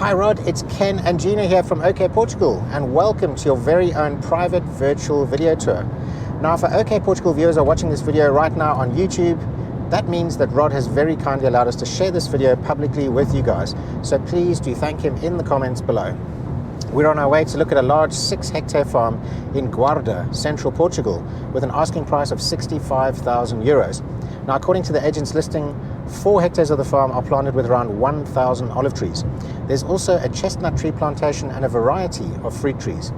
Hi Rod, it's Ken and Gina here from OK Portugal, and welcome to your very own private virtual video tour. Now, for OK Portugal viewers are watching this video right now on YouTube, that means that Rod has very kindly allowed us to share this video publicly with you guys. So please do thank him in the comments below. We're on our way to look at a large 6-hectare farm in Guarda, central Portugal, with an asking price of 65,000 euros. Now, according to the agent's listing, 4 hectares of the farm are planted with around 1,000 olive trees. There's also a chestnut tree plantation and a variety of fruit trees.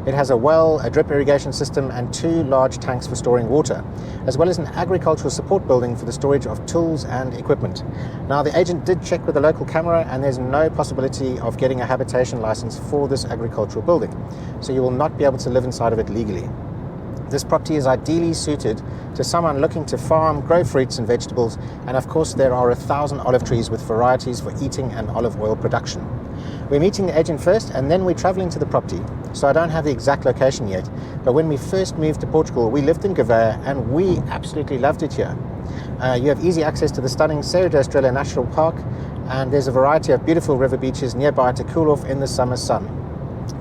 It has a well, a drip irrigation system, and 2 large tanks for storing water, as well as an agricultural support building for the storage of tools and equipment. Now, the agent did check with the local camera, and there's no possibility of getting a habitation license for this agricultural building, so you will not be able to live inside of it legally. This property is ideally suited to someone looking to farm, grow fruits and vegetables, and of course there are 1,000 olive trees with varieties for eating and olive oil production. We're meeting the agent first, and then we're traveling to the property, so I don't have the exact location yet, but when we first moved to Portugal we lived in Gouveia and we absolutely loved it here. You have easy access to the stunning Serra da Estrela National Park, and there's a variety of beautiful river beaches nearby to cool off in the summer sun.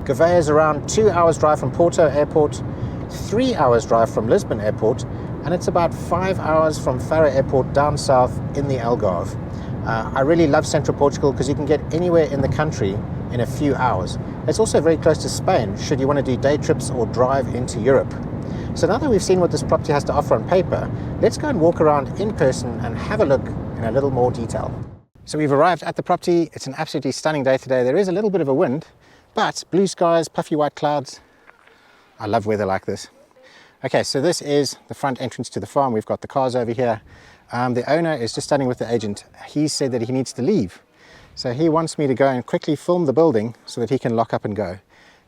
Gouveia is around 2 hours drive from Porto Airport, 3 hours drive from Lisbon Airport, and it's about 5 hours from Faro Airport down south in the Algarve. I really love central Portugal because you can get anywhere in the country in a few hours. It's also very close to Spain should you want to do day trips or drive into Europe. So now that we've seen what this property has to offer on paper, let's go and walk around in person and have a look in a little more detail. So we've arrived at the property. It's an absolutely stunning day today. There is a little bit of a wind, but blue skies, puffy white clouds. I love weather like this. Okay, so this is the front entrance to the farm. We've got the cars over here. The owner is just standing with the agent. He said that he needs to leave. So he wants me to go and quickly film the building so that he can lock up and go.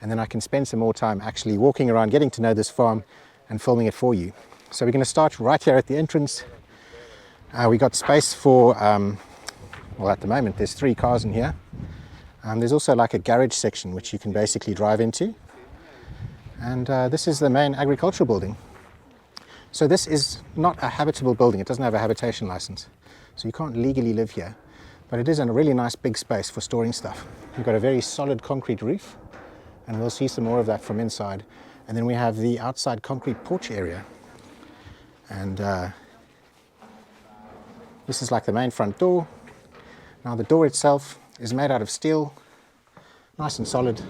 And then I can spend some more time actually walking around, getting to know this farm and filming it for you. So we're going to start right here at the entrance. We got space for, well, at the moment there's 3 cars in here. There's also like a garage section which you can basically drive into. And this is the main agricultural building. So this is not a habitable building. It doesn't have a habitation license. So you can't legally live here. But it is a really nice big space for storing stuff. You've got a very solid concrete roof, and we'll see some more of that from inside. And then we have the outside concrete porch area. And this is like the main front door. Now the door itself is made out of steel, nice and solid.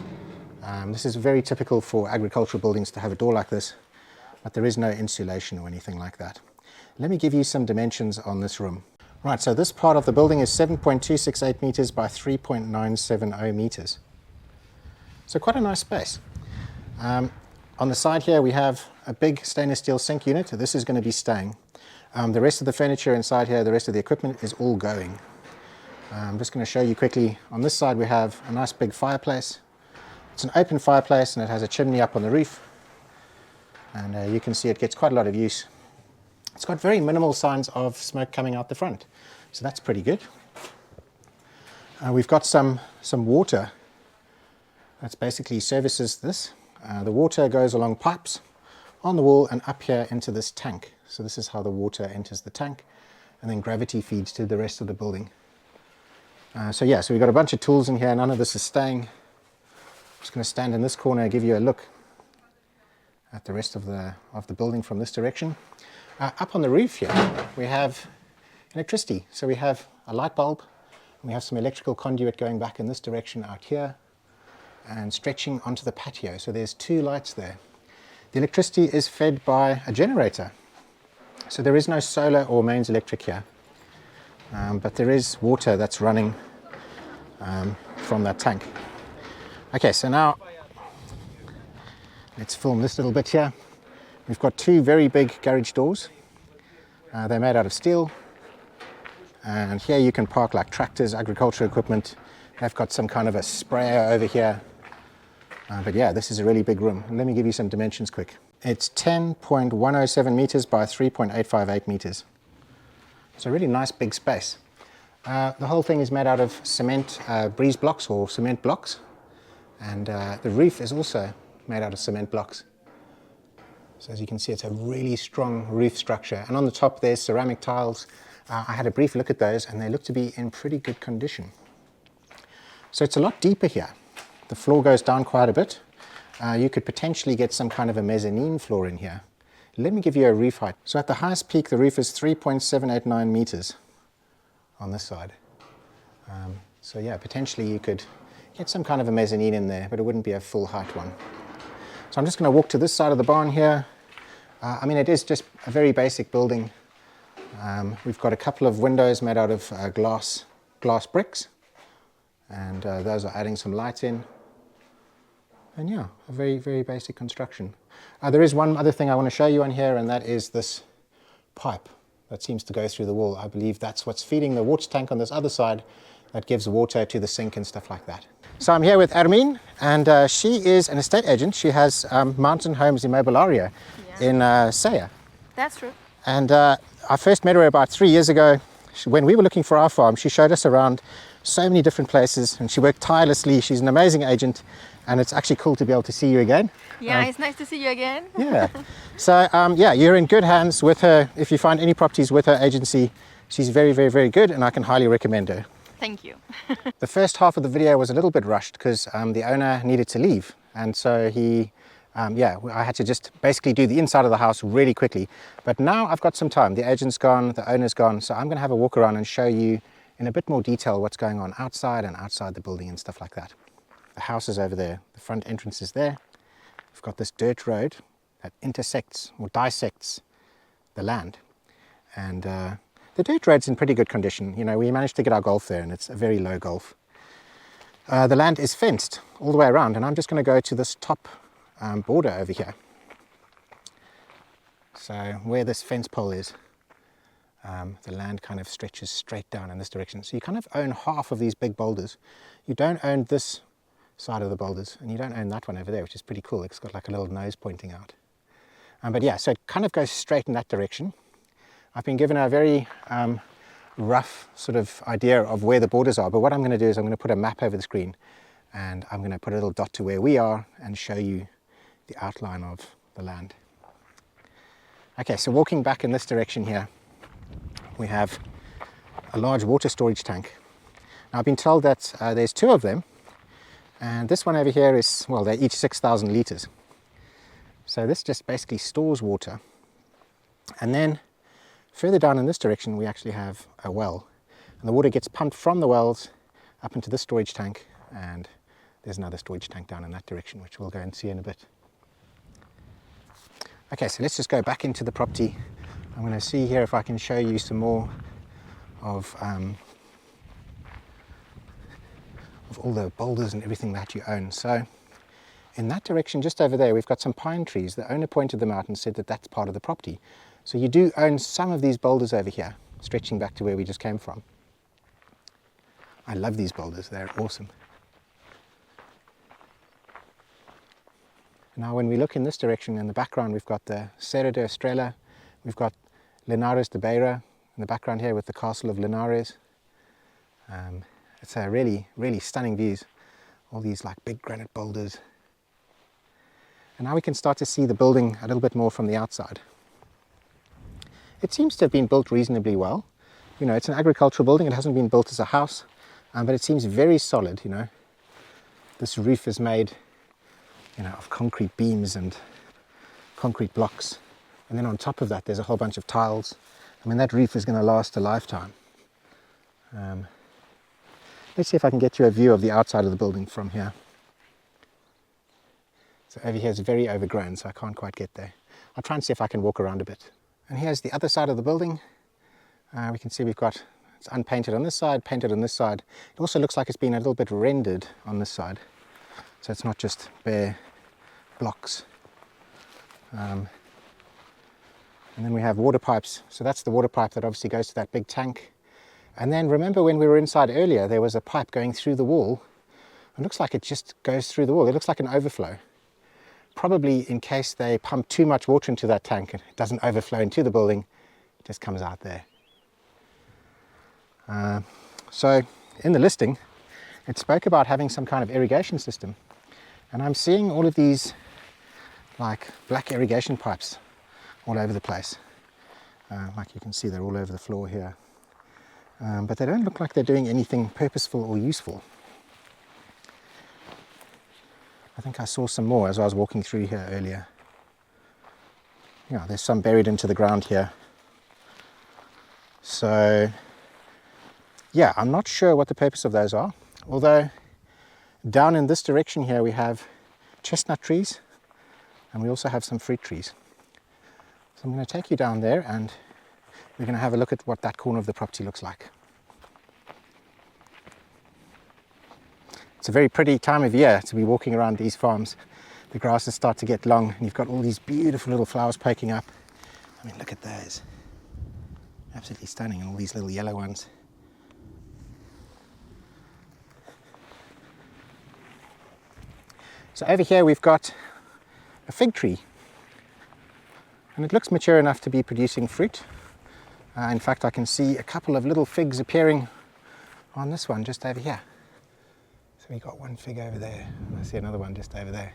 This is very typical for agricultural buildings to have a door like this, but there is no insulation or anything like that. Let me give you some dimensions on this room. Right, so this part of the building is 7.268 meters by 3.970 meters. So quite a nice space. On the side here we have a big stainless steel sink unit. This is going to be staying. The rest of the furniture inside here, the rest of the equipment is all going. I'm just going to show you quickly. On this side we have a nice big fireplace. It's an open fireplace and it has a chimney up on the roof, and you can see it gets quite a lot of use. It's got very minimal signs of smoke coming out the front, so that's pretty good. We've got some water that basically services this. The water goes along pipes on the wall and up here into this tank. So this is how the water enters the tank, and then gravity feeds to the rest of the building. So we've got a bunch of tools in here. None of this is staying. I'm just going to stand in this corner and give you a look at the rest of the building from this direction. Up on the roof here we have electricity. So we have a light bulb, and we have some electrical conduit going back in this direction out here and stretching onto the patio. So there's 2 lights there. The electricity is fed by a generator. So there is no solar or mains electric here, but there is water that's running from that tank. Okay, so now let's film this little bit here. We've got 2 very big garage doors. They're made out of steel. And here you can park like tractors, agricultural equipment. They've got some kind of a sprayer over here. But yeah, this is a really big room. Let me give you some dimensions quick. It's 10.107 meters by 3.858 meters. So a really nice big space. The whole thing is made out of cement breeze blocks or cement blocks. And the roof is also made out of cement blocks. So as you can see, it's a really strong roof structure. And on the top there's ceramic tiles. I had a brief look at those and they look to be in pretty good condition. So it's a lot deeper here. The floor goes down quite a bit. You could potentially get some kind of a mezzanine floor in here. Let me give you a roof height. So at the highest peak, the roof is 3.789 meters on this side. So yeah, potentially you could get some kind of a mezzanine in there, but it wouldn't be a full height one. So I'm just going to walk to this side of the barn here. I mean, it is just a very basic building. We've got a couple of windows made out of glass bricks, and those are adding some light in. And yeah, a very, very basic construction. There is one other thing I want to show you on here, and that is this pipe that seems to go through the wall. I believe that's what's feeding the water tank on this other side that gives water to the sink and stuff like that. So I'm here with Hermine, and she is an estate agent. She has Mountain Homes Imobiliaria in Gouveia. That's true. And I first met her about 3 years ago. When we were looking for our farm, she showed us around so many different places, and she worked tirelessly. She's an amazing agent, and it's actually cool to be able to see you again. Yeah, it's nice to see you again. Yeah. So yeah, you're in good hands with her. If you find any properties with her agency, she's very, very, very good, and I can highly recommend her. Thank you. The first half of the video was a little bit rushed because the owner needed to leave, and so I had to just basically do the inside of the house really quickly. But now I've got some time. The agent's gone, the owner's gone, so I'm going to have a walk around and show you in a bit more detail what's going on outside and outside the building and stuff like that. The house is over there, the front entrance is there. We've got this dirt road that intersects or dissects the land, and the dirt road's in pretty good condition. You know, we managed to get our golf there, and it's a very low golf. The land is fenced all the way around, and I'm just going to go to this top border over here. So where this fence pole is, the land kind of stretches straight down in this direction. So you kind of own half of these big boulders. You don't own this side of the boulders, and you don't own that one over there, which is pretty cool. It's got like a little nose pointing out. But yeah, so it kind of goes straight in that direction. I've been given a very rough sort of idea of where the borders are, but what I'm going to do is I'm going to put a map over the screen, and I'm going to put a little dot to where we are and show you the outline of the land. Okay, so walking back in this direction here, we have a large water storage tank. Now I've been told that there's two of them, and this one over here is, well, they're each 6,000 litres. So this just basically stores water. And then further down in this direction, we actually have a well, and the water gets pumped from the wells up into this storage tank, and there's another storage tank down in that direction, which we'll go and see in a bit. Okay, so let's just go back into the property. I'm going to see here if I can show you some more of all the boulders and everything that you own. So in that direction, just over there, we've got some pine trees. The owner pointed them out and said that that's part of the property. So you do own some of these boulders over here, stretching back to where we just came from. I love these boulders, they're awesome. Now when we look in this direction, in the background we've got the Serra de Estrela, we've got Linares de Beira in the background here with the castle of Linares. It's a really, really stunning views, all these like big granite boulders. And now we can start to see the building a little bit more from the outside. It seems to have been built reasonably well. You know, it's an agricultural building, it hasn't been built as a house, but it seems very solid, you know. This roof is made, you know, of concrete beams and concrete blocks. And then on top of that, there's a whole bunch of tiles. I mean, that roof is going to last a lifetime. Let's see if I can get you a view of the outside of the building from here. So over here is very overgrown, so I can't quite get there. I'll try and see if I can walk around a bit. And here's the other side of the building. We can see it's unpainted on this side, painted on this side. It also looks like it's been a little bit rendered on this side. So it's not just bare blocks. And then we have water pipes. So that's the water pipe that obviously goes to that big tank. And then remember when we were inside earlier, there was a pipe going through the wall. It looks like it just goes through the wall. It looks like an overflow. Probably in case they pump too much water into that tank and it doesn't overflow into the building, it just comes out there. So in the listing, it spoke about having some kind of irrigation system. And I'm seeing all of these like black irrigation pipes all over the place. Like you can see, they're all over the floor here. But they don't look like they're doing anything purposeful or useful. think I saw some more as I was walking through here earlier. Yeah, there's some buried into the ground here. So, yeah, I'm not sure what the purpose of those are. Although, down in this direction here we have chestnut trees, and we also have some fruit trees. So I'm going to take you down there and we're going to have a look at what that corner of the property looks like. It's a very pretty time of year to be walking around these farms. The grasses start to get long and you've got all these beautiful little flowers poking up. I mean, look at those. Absolutely stunning, and all these little yellow ones. So over here we've got a fig tree, and it looks mature enough to be producing fruit. In fact, I can see a couple of little figs appearing on this one just over here. So we got one fig over there, and I see another one just over there.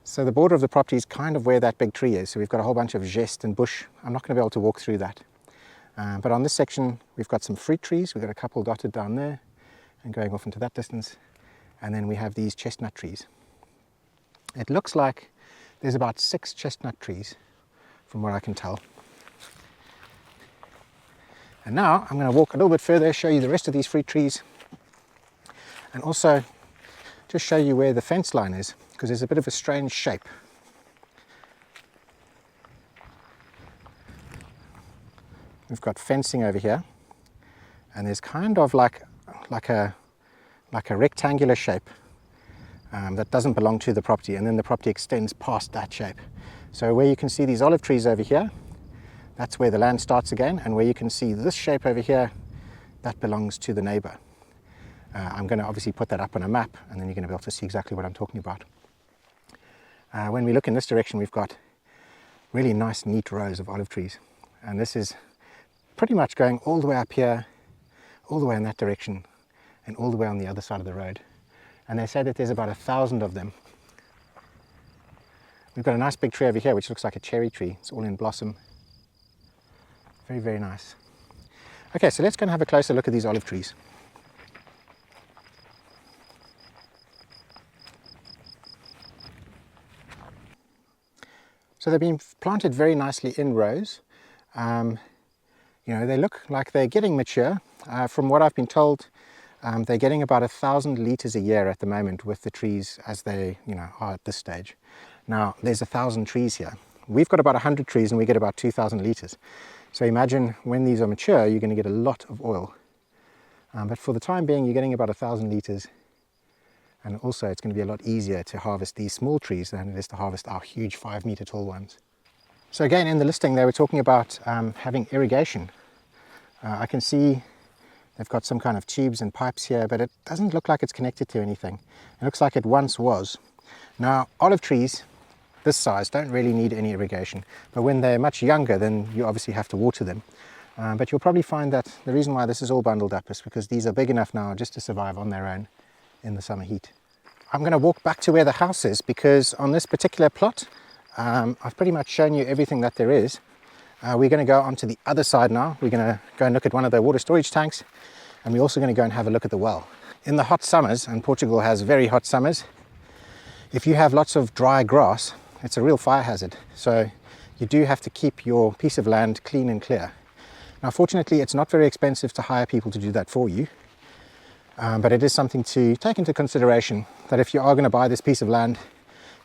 So the border of the property is kind of where that big tree is. So we've got a whole bunch of zest and bush. I'm not going to be able to walk through that. But on this section, we've got some fruit trees. We've got a couple dotted down there and going off into that distance. And then we have these chestnut trees. It looks like there's about 6 chestnut trees from what I can tell. And now I'm going to walk a little bit further, show you the rest of these fruit trees, and also just show you where the fence line is, because there's a bit of a strange shape. We've got fencing over here, and there's kind of like a rectangular shape that doesn't belong to the property, and then the property extends past that shape. So where you can see these olive trees over here, that's where the land starts again, and where you can see this shape over here, that belongs to the neighbor. I'm going to obviously put that up on a map, and then you're going to be able to see exactly what I'm talking about. When we look in this direction, we've got really nice, neat rows of olive trees, and this is pretty much going all the way up here, all the way in that direction, and all the way on the other side of the road. And they say that there's about 1,000 of them. We've got a nice big tree over here which looks like a cherry tree. It's all in blossom. Very, very nice. Okay, so let's go and have a closer look at these olive trees. So they've been planted very nicely in rows. You know, they look like they're getting mature. From what I've been told, they're getting about 1,000 litres a year at the moment with the trees as they, are at this stage. Now, there's 1,000 trees here. We've got about 100 trees and we get about 2,000 litres. So imagine when these are mature, you're going to get a lot of oil. But for the time being, you're getting about 1,000 litres. And also, it's going to be a lot easier to harvest these small trees than it is to harvest our huge 5-metre tall ones. So again, in the listing, they were talking about having irrigation. I can see they've got some kind of tubes and pipes here, but it doesn't look like it's connected to anything. It looks like it once was. Now, olive trees this size don't really need any irrigation, but when they're much younger, then you obviously have to water them. But you'll probably find that the reason why this is all bundled up is because these are big enough now just to survive on their own in the summer heat. I'm going to walk back to where the house is, because on this particular plot, I've pretty much shown you everything that there is. We're going to go onto the other side now. We're going to go and look at one of the water storage tanks, and we're also going to go and have a look at the well. In the hot summers, and Portugal has very hot summers, if you have lots of dry grass, it's a real fire hazard. So you do have to keep your piece of land clean and clear. Now, fortunately, it's not very expensive to hire people to do that for you. But it is something to take into consideration, that if you are going to buy this piece of land,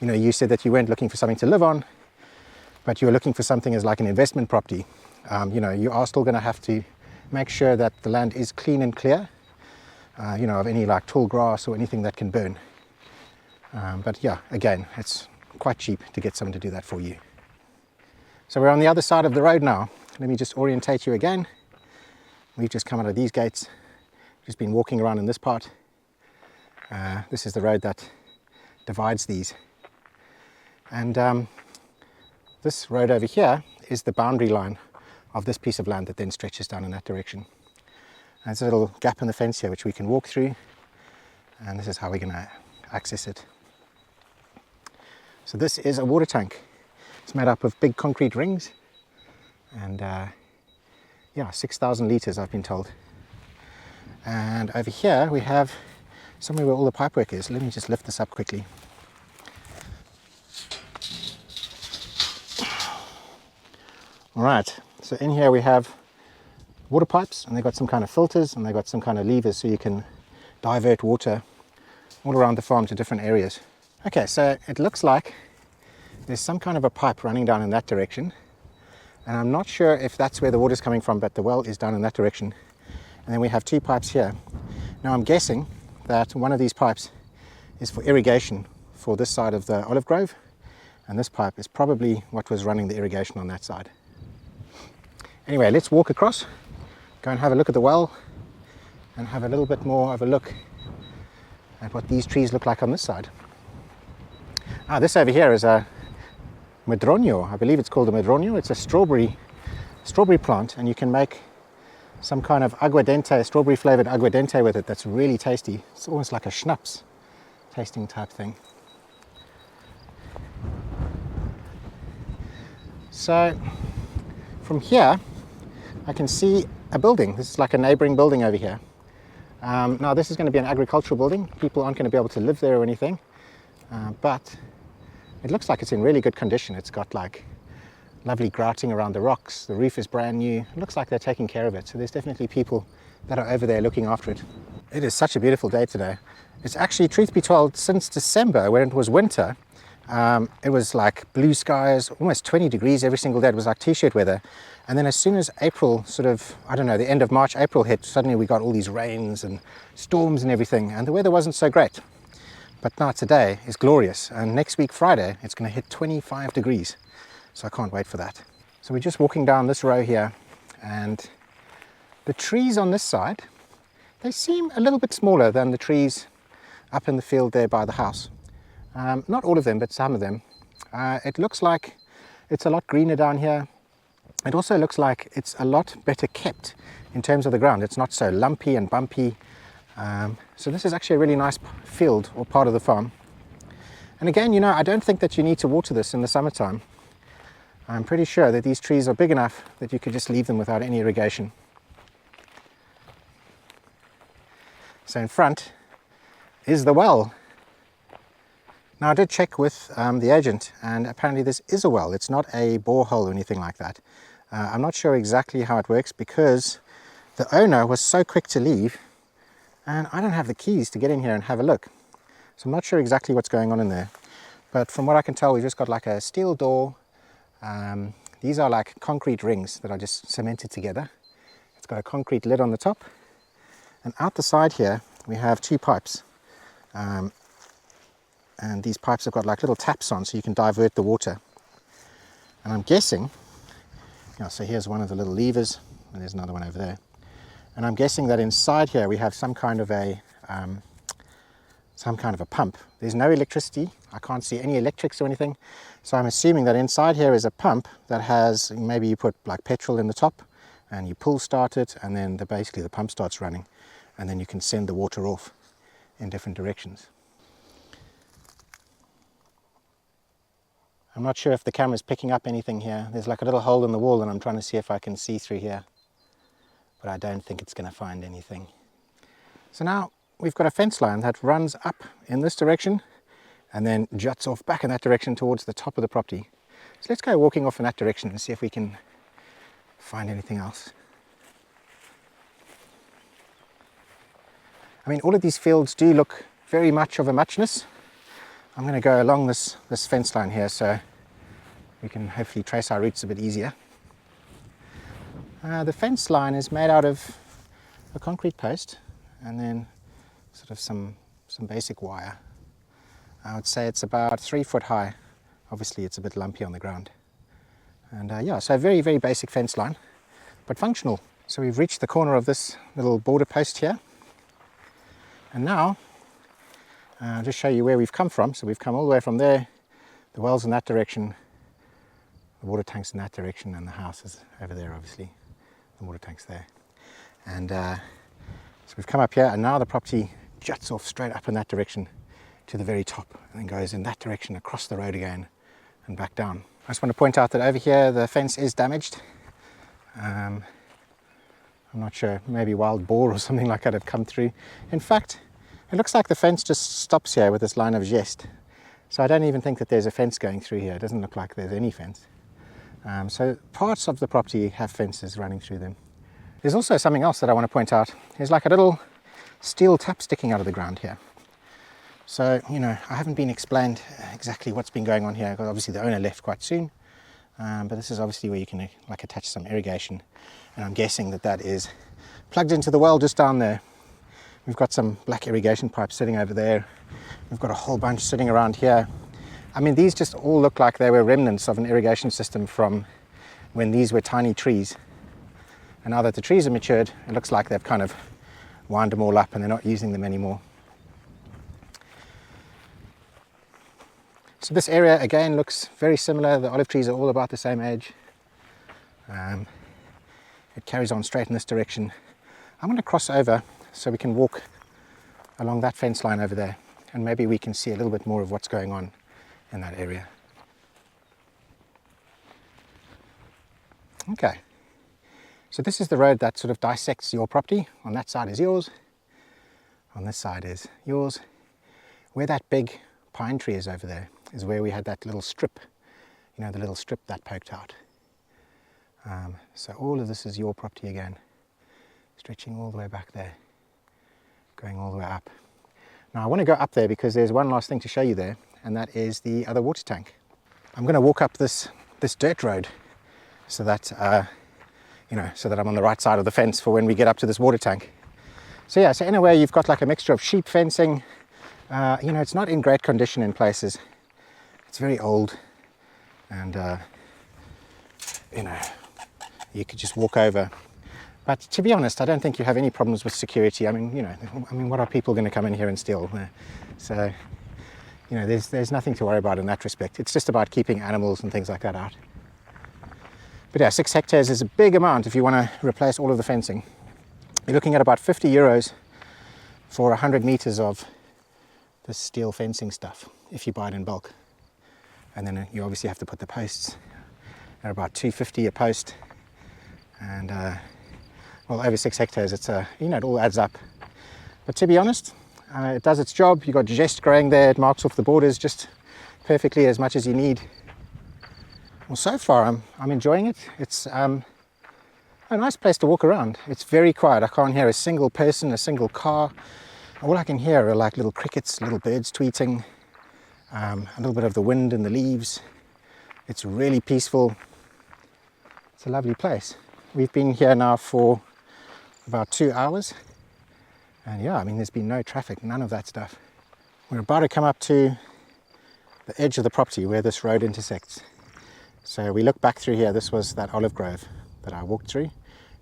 you said that you weren't looking for something to live on, but you were looking for something as like an investment property. You are still going to have to make sure that the land is clean and clear, of any like tall grass or anything that can burn. But yeah, again, it's quite cheap to get someone to do that for you. So we're on the other side of the road now. Let me just orientate you again. We've just come out of these gates. Just been walking around in this part. This is the road that divides these. And this road over here is the boundary line of this piece of land that then stretches down in that direction. And there's a little gap in the fence here which we can walk through, and this is how we're going to access it. So this is a water tank. It's made up of big concrete rings, and 6,000 litres I've been told. And over here we have somewhere where all the pipework is. Let me just lift this up quickly. All right, so in here we have water pipes, and they've got some kind of filters, and they've got some kind of levers so you can divert water all around the farm to different areas. Okay, so it looks like there's some kind of a pipe running down in that direction, and I'm not sure if that's where the water's coming from, but the well is down in that direction. And then we have two pipes here. Now I'm guessing that one of these pipes is for irrigation for this side of the olive grove, and this pipe is probably what was running the irrigation on that side. Anyway, let's walk across, go and have a look at the well, and have a little bit more of a look at what these trees look like on this side. This over here is a madroño. I believe it's called a madroño. It's a strawberry plant, and you can make some kind of aguardiente, strawberry flavored aguardiente with it that's really tasty. It's almost like a schnapps tasting type thing. So from here I can see a building. This is like a neighboring building over here. Now this is going to be an agricultural building. People aren't going to be able to live there or anything, but it looks like it's in really good condition. It's got like lovely grouting around the rocks. The roof is brand new. It looks like they're taking care of it. So there's definitely people that are over there looking after it. It is such a beautiful day today. It's actually, truth be told, since December when it was winter, it was like blue skies, almost 20 degrees every single day. It was like t-shirt weather. And then as soon as April, sort of, I don't know, the end of March, April hit, suddenly we got all these rains and storms and everything, and the weather wasn't so great. But now today is glorious, and next week Friday it's going to hit 25 degrees. So I can't wait for that. So we're just walking down this row here, and the trees on this side, they seem a little bit smaller than the trees up in the field there by the house. Not all of them, but some of them. It looks like it's a lot greener down here. It also looks like it's a lot better kept in terms of the ground. It's not so lumpy and bumpy. So this is actually a really nice field or part of the farm. And again, you know, I don't think that you need to water this in the summertime. I'm pretty sure that these trees are big enough that you could just leave them without any irrigation. So in front is the well. Now I did check with the agent, and apparently this is a well. It's not a borehole or anything like that. I'm not sure exactly how it works because the owner was so quick to leave, and I don't have the keys to get in here and have a look. So I'm not sure exactly what's going on in there. But from what I can tell, we've just got like a steel door. These are like concrete rings that are just cemented together. It's got a concrete lid on the top. And out the side here, we have two pipes. And these pipes have got like little taps on so you can divert the water. And I'm guessing, so here's one of the little levers, and there's another one over there. And I'm guessing that inside here we have some kind of a pump. There's no electricity. I can't see any electrics or anything. So I'm assuming that inside here is a pump that has, maybe you put like petrol in the top and you pull start it, and then basically the pump starts running, and then you can send the water off in different directions. I'm not sure if the camera's picking up anything here. There's like a little hole in the wall, and I'm trying to see if I can see through here, but I don't think it's going to find anything. So now we've got a fence line that runs up in this direction and then juts off back in that direction towards the top of the property. So let's go walking off in that direction and see if we can find anything else. I mean, all of these fields do look very much of a muchness. I'm going to go along this fence line here so we can hopefully trace our routes a bit easier. The fence line is made out of a concrete post and then sort of some basic wire. I would say it's about 3 foot high. Obviously it's a bit lumpy on the ground. And yeah, so a very, very basic fence line, but functional. So we've reached the corner of this little border post here. And now, I'll just show you where we've come from. So we've come all the way from there, the well's in that direction, the water tank's in that direction, and the house is over there, obviously. The water tank's there. And so we've come up here, and now the property juts off straight up in that direction to the very top, and then goes in that direction across the road again and back down. I just want to point out that over here the fence is damaged. I'm not sure, maybe wild boar or something like that have come through. In fact, It looks like the fence just stops here with this line of geste. So I don't even think that there's a fence going through here. It doesn't look like there's any fence. So parts of the property have fences running through them. There's also something else that I want to point out. There's like a little steel tap sticking out of the ground here. So, you know, I haven't been explained exactly what's been going on here, because obviously the owner left quite soon. But this is obviously where you can like attach some irrigation. And I'm guessing that that is plugged into the well just down there. We've got some black irrigation pipes sitting over there. We've got a whole bunch sitting around here. I mean, these just all look like they were remnants of an irrigation system from when these were tiny trees. And now that the trees are matured, it looks like they've kind of wound them all up and they're not using them anymore. So this area again looks very similar. The olive trees are all about the same age. It carries on straight in this direction. I'm going to cross over so we can walk along that fence line over there, and maybe we can see a little bit more of what's going on in that area. Okay, so this is the road that sort of dissects your property. On that side is yours, on this side is yours. Where that big pine tree is over there is where we had that little strip, you know, the little strip that poked out. So all of this is your property again, stretching all the way back there, going all the way up. Now I want to go up there because there's one last thing to show you there, and that is the other water tank. I'm going to walk up this dirt road so that so that I'm on the right side of the fence for when we get up to this water tank. So yeah, so in a way you've got like a mixture of sheep fencing. It's not in great condition in places. It's very old, and you could just walk over. But to be honest, I don't think you have any problems with security. I mean, what are people going to come in here and steal? So, there's nothing to worry about in that respect. It's just about keeping animals and things like that out. But yeah, 6 hectares is a big amount if you want to replace all of the fencing. You're looking at about €50 for 100 meters of this steel fencing stuff, if you buy it in bulk. And then you obviously have to put the posts. They're about $2.50 a post. And over 6 hectares, it all adds up. But to be honest, it does its job. You've got geste growing there. It marks off the borders just perfectly as much as you need. Well, so far I'm enjoying it. It's a nice place to walk around. It's very quiet. I can't hear a single person, a single car. All I can hear are like little crickets, little birds tweeting, a little bit of the wind in the leaves. It's really peaceful. It's a lovely place. We've been here now for about 2 hours, and yeah, I mean, there's been no traffic, none of that stuff. We're about to come up to the edge of the property where this road intersects. So we look back through here. This was that olive grove that I walked through,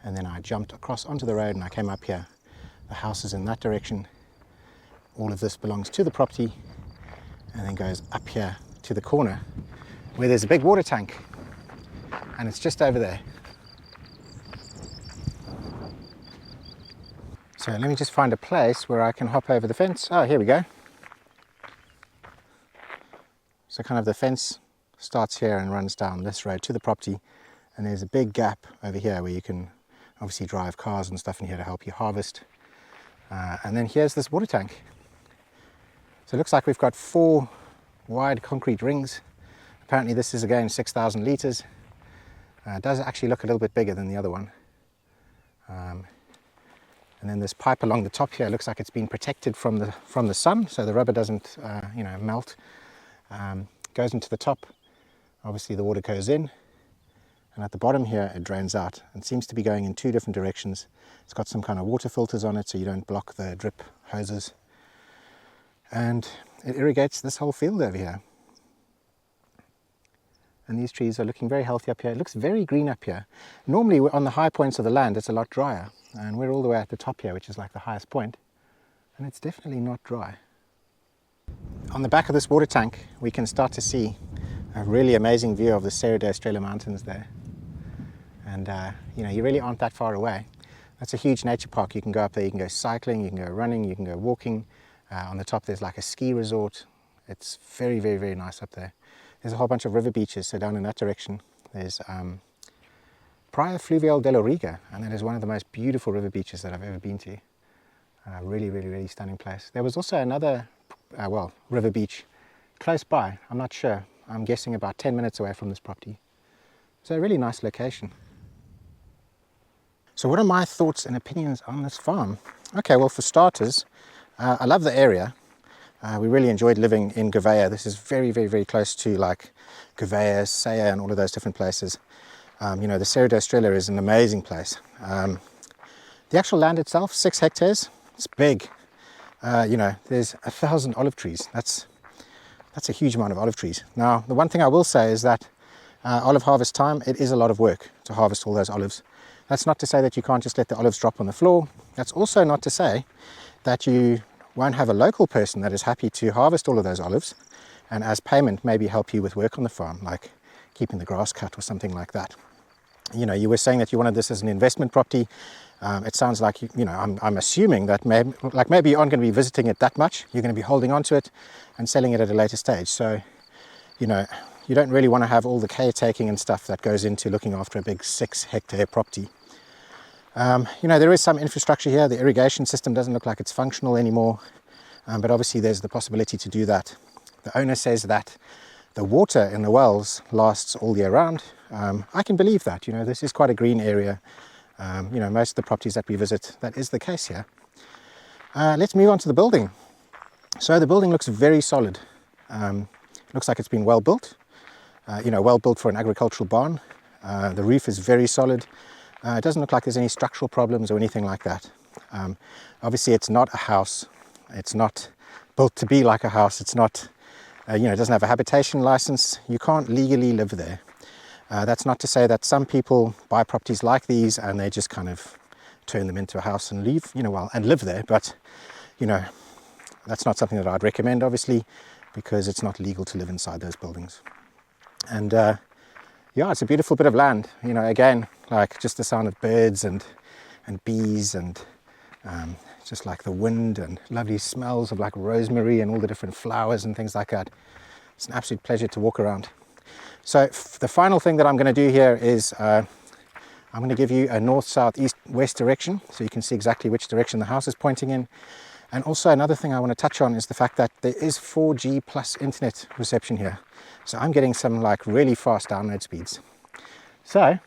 and then I jumped across onto the road and I came up here. The house is in that direction. All of this belongs to the property, and then goes up here to the corner where there's a big water tank, and it's just over there. So let me just find a place where I can hop over the fence. Oh, here we go. So kind of the fence starts here and runs down this road to the property, and there's a big gap over here where you can obviously drive cars and stuff in here to help you harvest. And then here's this water tank. So it looks like we've got 4 wide concrete rings. Apparently this is again 6,000 litres. It does actually look a little bit bigger than the other one. And then this pipe along the top here looks like it's been protected from the sun, so the rubber doesn't melt. Goes into the top. Obviously the water goes in, and at the bottom here it drains out and seems to be going in 2 different directions. It's got some kind of water filters on it so you don't block the drip hoses, and it irrigates this whole field over here. And these trees are looking very healthy up here. It looks very green up here. Normally on the high points of the land it's a lot drier, and we're all the way at the top here, which is like the highest point, and it's definitely not dry. On the back of this water tank we can start to see a really amazing view of the Serra da Estrela Mountains there. And you really aren't that far away. That's a huge nature park. You can go up there, you can go cycling, you can go running, you can go walking. On the top there's like a ski resort. It's very, very, very nice up there. There's a whole bunch of river beaches, so down in that direction there's Praia Fluvial della Riga, and it is one of the most beautiful river beaches that I've ever been to. Really, really, really stunning place. There was also another, river beach close by. I'm not sure. I'm guessing about 10 minutes away from this property. So a really nice location. So what are my thoughts and opinions on this farm? Okay, well, for starters, I love the area. We really enjoyed living in Gouveia. This is very, very, very close to like Gouveia, Saya, and all of those different places. The Serra da Estrela is an amazing place. The actual land itself, 6 hectares. It's big. There's 1,000 olive trees. That's a huge amount of olive trees. Now, the one thing I will say is that olive harvest time, it is a lot of work to harvest all those olives. That's not to say that you can't just let the olives drop on the floor. That's also not to say that you won't have a local person that is happy to harvest all of those olives and as payment maybe help you with work on the farm, like keeping the grass cut or something like that. You were saying that you wanted this as an investment property. It sounds like, I'm assuming that maybe you aren't going to be visiting it that much. You're going to be holding on to it and selling it at a later stage. So, you don't really want to have all the caretaking and stuff that goes into looking after a big 6-hectare property. There is some infrastructure here. The irrigation system doesn't look like it's functional anymore, but obviously there's the possibility to do that. The owner says that the water in the wells lasts all year round. I can believe that. This is quite a green area. Most of the properties that we visit, that is the case here. Let's move on to the building. So the building looks very solid. Looks like it's been well built. Well built for an agricultural barn. The roof is very solid. It doesn't look like there's any structural problems or anything like that. Obviously, it's not a house. It's not built to be like a house. It's not, it doesn't have a habitation license. You can't legally live there. That's not to say that some people buy properties like these and they just kind of turn them into a house and leave, and live there. But, that's not something that I'd recommend, obviously, because it's not legal to live inside those buildings. And it's a beautiful bit of land. Again, like just the sound of birds and bees and just like the wind and lovely smells of like rosemary and all the different flowers and things like that. It's an absolute pleasure to walk around. So the final thing that I'm going to do here is I'm going to give you a north, south, east, west direction so you can see exactly which direction the house is pointing in. And also another thing I want to touch on is the fact that there is 4G plus internet reception here. So I'm getting some like really fast download speeds. So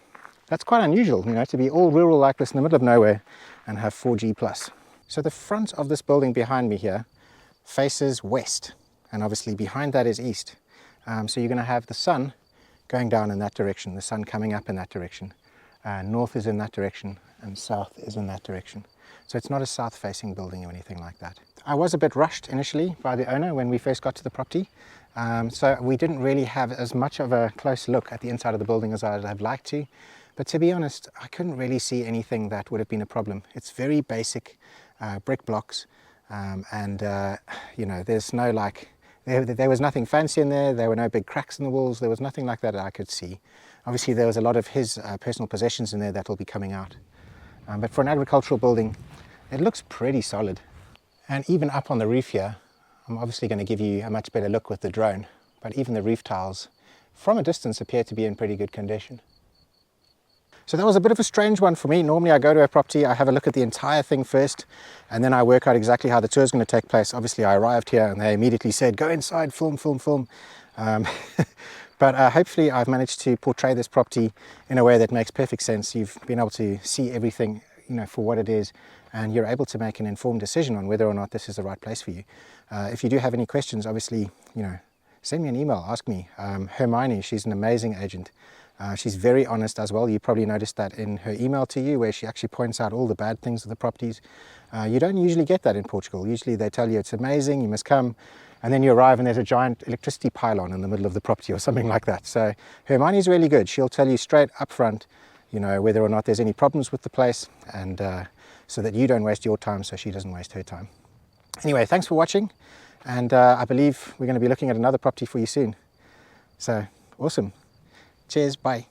that's quite unusual, to be all rural like this in the middle of nowhere and have 4G plus. So the front of this building behind me here faces west, and obviously behind that is east. So you're going to have the sun going down in that direction, the sun coming up in that direction. North is in that direction and south is in that direction. So it's not a south-facing building or anything like that. I was a bit rushed initially by the owner when we first got to the property. So we didn't really have as much of a close look at the inside of the building as I'd have liked to. But to be honest, I couldn't really see anything that would have been a problem. It's very basic brick blocks. There's no like, there was nothing fancy in there. There were no big cracks in the walls. There was nothing like that I could see. Obviously, there was a lot of his personal possessions in there that will be coming out. But for an agricultural building, it looks pretty solid. And even up on the roof here, I'm obviously going to give you a much better look with the drone, but even the roof tiles from a distance appear to be in pretty good condition. So that was a bit of a strange one for me. Normally I go to a property, I have a look at the entire thing first, and then I work out exactly how the tour is going to take place. Obviously I arrived here and they immediately said, go inside, film. But hopefully I've managed to portray this property in a way that makes perfect sense. You've been able to see everything, for what it is, and you're able to make an informed decision on whether or not this is the right place for you. If you do have any questions, obviously, send me an email, ask me. Hermine, she's an amazing agent. She's very honest as well. You probably noticed that in her email to you where she actually points out all the bad things of the properties. You don't usually get that in Portugal. Usually they tell you it's amazing, you must come, and then you arrive and there's a giant electricity pylon in the middle of the property or something like that. So Hermine is really good. She'll tell you straight up front, whether or not there's any problems with the place, and so that you don't waste your time, so she doesn't waste her time. Anyway, thanks for watching, and I believe we're going to be looking at another property for you soon. So awesome. Cheers, bye.